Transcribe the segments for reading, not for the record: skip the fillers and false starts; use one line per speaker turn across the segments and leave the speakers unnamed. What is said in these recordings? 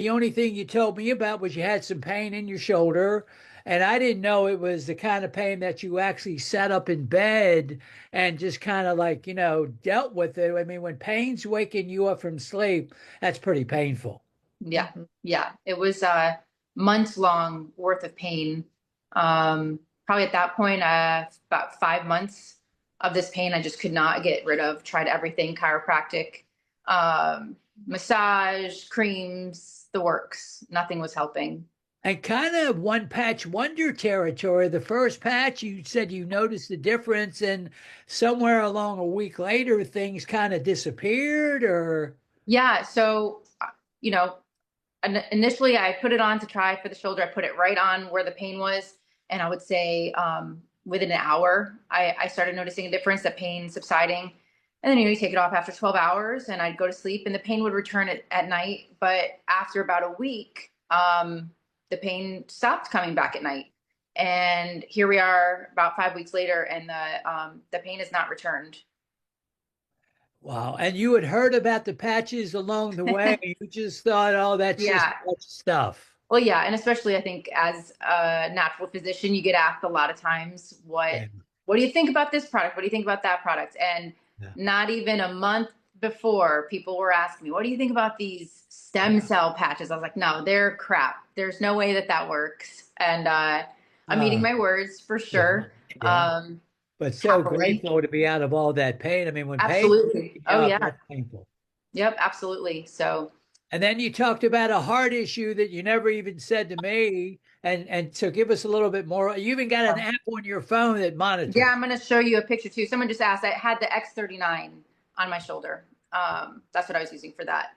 The only thing you told me about was you had some pain in your shoulder, and I didn't know it was the kind of pain that you actually sat up in bed and just kind of like, dealt with it. I mean, when pain's waking you up from sleep, that's pretty painful.
Yeah. Yeah. It was months long worth of pain. Probably at that point, about 5 months of this pain I just could not get rid of. Tried everything, chiropractic, massage, creams, the works. Nothing was helping.
And kind of one patch wonder territory. The first patch, you said you noticed the difference, and somewhere along a week later, things kind of disappeared, or
Yeah. So, you know, initially I put it on to try for the shoulder. I put it right on where the pain was. And I would say within an hour, I started noticing a difference, the pain subsiding. And then, you take it off after 12 hours and I'd go to sleep and the pain would return at night. But after about a week, the pain stopped coming back at night. And here we are about 5 weeks later and the pain has not returned.
wow. And you had heard about the patches along the way. You just thought, oh, that's just
Yeah.
stuff.
Well, yeah, and especially I think as a natural physician, you get asked a lot of times,
Yeah.
what do you think about this product? What do you think about that product? And
Yeah.
not even a month before, people were asking me, what do you think about these stem
Yeah.
cell patches? I was like, no, they're crap. There's no way that that works. And I'm eating
Uh,
my words for
yeah.
sure.
Yeah. But so
Happily.
grateful to be out of all that pain. I mean, when pain
Absolutely.
wakes you
Oh
up,
yeah.
that's painful.
Yep, absolutely. So
And then you talked about a heart issue that you never even said to me. And so give us a little bit more. You even got an app on your phone that
yeah,
monitors.
I'm going to show you a picture too. Someone just asked. I had the X39 on my shoulder. That's what I was using for that.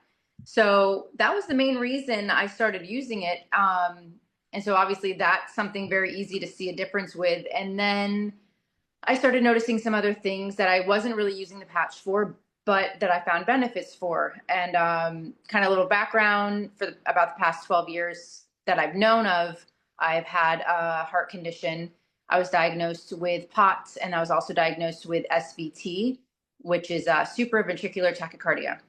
So that was the main reason I started using it. And so obviously that's something very easy to see a difference with. And then I started noticing some other things that I wasn't really using the patch for, but that I found benefits for. And kind of a little background for about the past 12 years that I've known of, I've had a heart condition. I was diagnosed with POTS and I was also diagnosed with SVT, which is supraventricular tachycardia.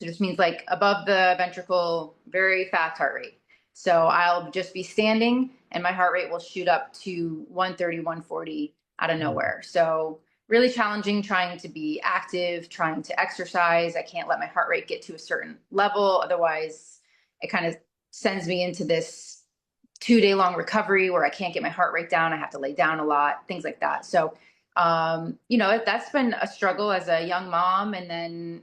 It just means like above the ventricle, very fast heart rate. So I'll just be standing and my heart rate will shoot up to 130, 140 out of nowhere. So really challenging trying to be active, trying to exercise. I can't let my heart rate get to a certain level. Otherwise, it kind of sends me into this 2 day long recovery where I can't get my heart rate down. I have to lay down a lot, things like that. So, that's been a struggle as a young mom. And then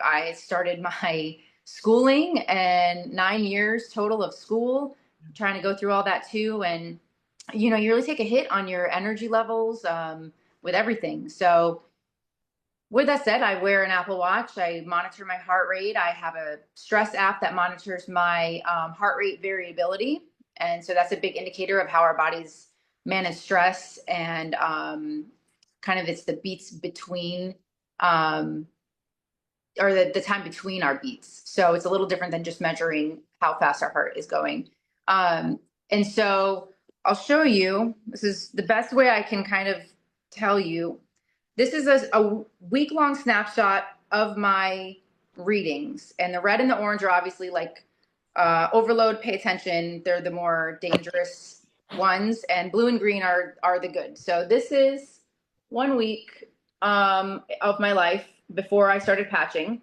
I started my schooling and 9 years total of school, trying to go through all that too. And, you really take a hit on your energy levels with everything. So, with that said, I wear an Apple Watch. I monitor my heart rate. I have a stress app that monitors my heart rate variability. And so that's a big indicator of how our bodies manage stress and kind of it's the beats between um, or the time between our beats. So it's a little different than just measuring how fast our heart is going. And so I'll show you, this is the best way I can kind of tell you. This is a week long snapshot of my readings. And the red and the orange are obviously like overload, pay attention. They're the more dangerous ones. And blue and green are the good. So this is 1 week of my life before I started patching.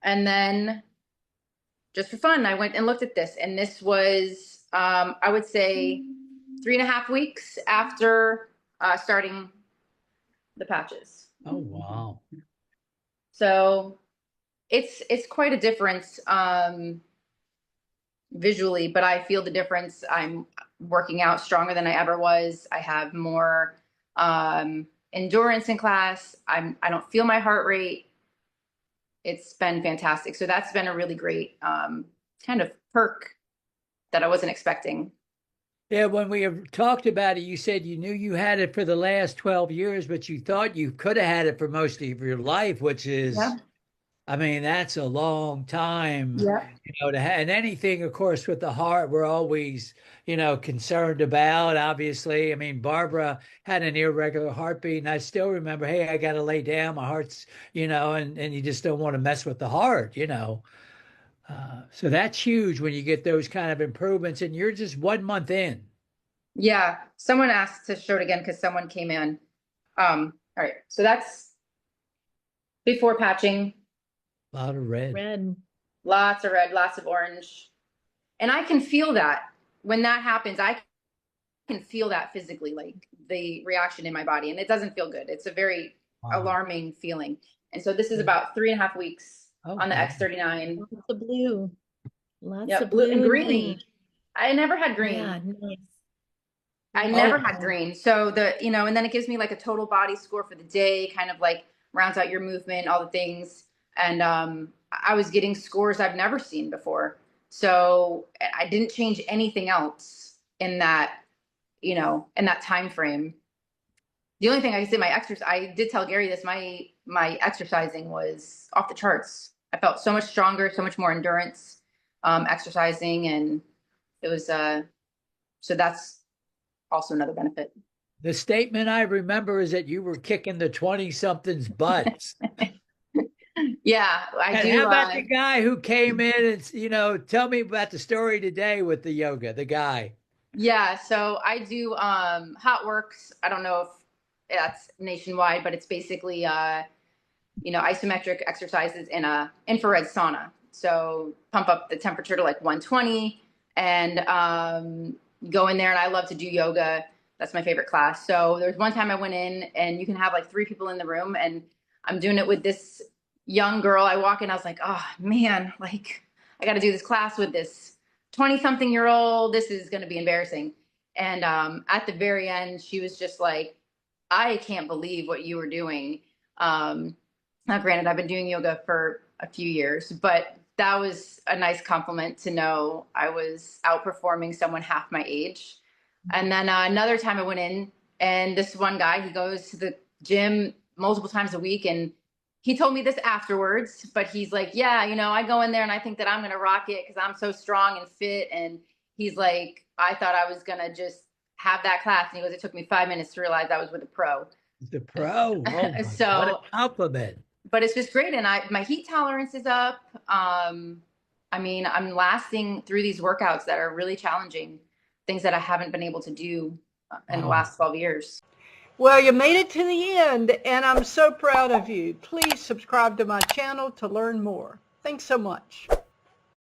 And then just for fun, I went and looked at this. And this was, I would say, 3.5 weeks after starting the patches.
Oh, wow.
So it's quite a difference visually, but I feel the difference. I'm working out stronger than I ever was. I have more endurance in class. I don't feel my heart rate. It's been fantastic. So that's been a really great kind of perk that I wasn't expecting.
Yeah, when we have talked about it, you said you knew you had it for the last 12 years, but you thought you could have had it for most of your life, which is,
Yeah.
I mean, that's a long time,
Yeah.
to have. And anything, of course, with the heart, we're always, concerned about, obviously. I mean, Barbara had an irregular heartbeat, and I still remember, hey, I got to lay down. My heart's, and you just don't want to mess with the heart. So that's huge when you get those kind of improvements, and you're just 1 month in.
Yeah. Someone asked to show it again because someone came in. All right. So that's before patching.
A lot of red.
Red.
Lots of red, lots of orange. And I can feel that when that happens. I can feel that physically, like the reaction in my body, and it doesn't feel good. It's a very alarming feeling. And so this is about 3.5 weeks on the X39.
Lots of blue. Lots
Yep,
of blue
and green. I never had green.
Yeah, nice.
I never had green. So and then it gives me like a total body score for the day, kind of like rounds out your movement, all the things. And I was getting scores I've never seen before. So I didn't change anything else in that, in that time frame. The only thing I say, my exercise, I did tell Gary this, my exercising was off the charts. I felt so much stronger, so much more endurance exercising, and it was so that's also another benefit.
The statement I remember is that you were kicking the 20-somethings' butts.
Yeah, I do.
How about the guy who came in and, tell me about the story today with the yoga, the guy.
Yeah, so I do Hot Works. I don't know if that's nationwide, but it's basically isometric exercises in a infrared sauna. So pump up the temperature to like 120 and go in there. And I love to do yoga. That's my favorite class. So there's one time I went in and you can have like 3 people in the room, and I'm doing it with this young girl. I walk in, I was like, oh man, like I got to do this class with this 20-something-year-old. This is going to be embarrassing. And at the very end, she was just like, I can't believe what you were doing. Now, granted, I've been doing yoga for a few years, but that was a nice compliment to know I was outperforming someone half my age. And then another time I went in, and this one guy, he goes to the gym multiple times a week, and he told me this afterwards, but he's like, yeah, I go in there and I think that I'm going to rock it because I'm so strong and fit. And he's like, I thought I was going to just have that class. And he goes, it took me 5 minutes to realize I was with a pro.
The pro. Oh,
so
what a compliment.
But it's just great. And my heat tolerance is up. I'm lasting through these workouts that are really challenging, things that I haven't been able to do in the last 12 years.
Well, you made it to the end, and I'm so proud of you. Please subscribe to my channel to learn more. Thanks so much.